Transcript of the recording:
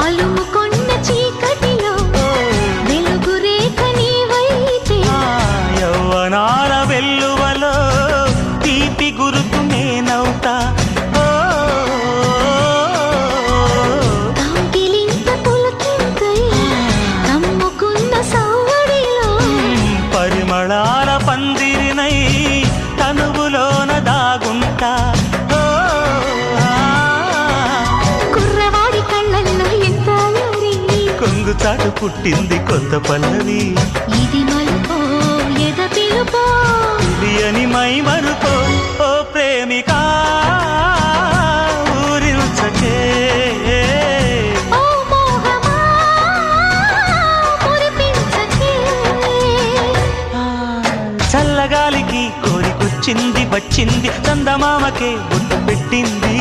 అలుముకొన్న చీకటిలో వెలుగు రేఖ నీవైతే యవ్వనాల వెల్లువలో తీపి గురుతు నేనవుతా కౌగిలింత పులకింతై కమ్ముకున్న సవ్వడిలో పరిమళాల పందిరినై తనువులోన దాగుంటా కుర్రవాడి కళ్ళల్లో ఎంత అల్లరి కొంగు చాటు పుట్టింది కొత్త పల్లవి ఇది మలుపో ఎద పిలుపో తెలియని మై మరుపో ఓ ప్రేమిక ఊరించకే ఓ మోహమా మురిపించకే చల్లగాలికి కోరికొచ్చింది వచ్చింది చందమామకే బొట్టు పెట్టింది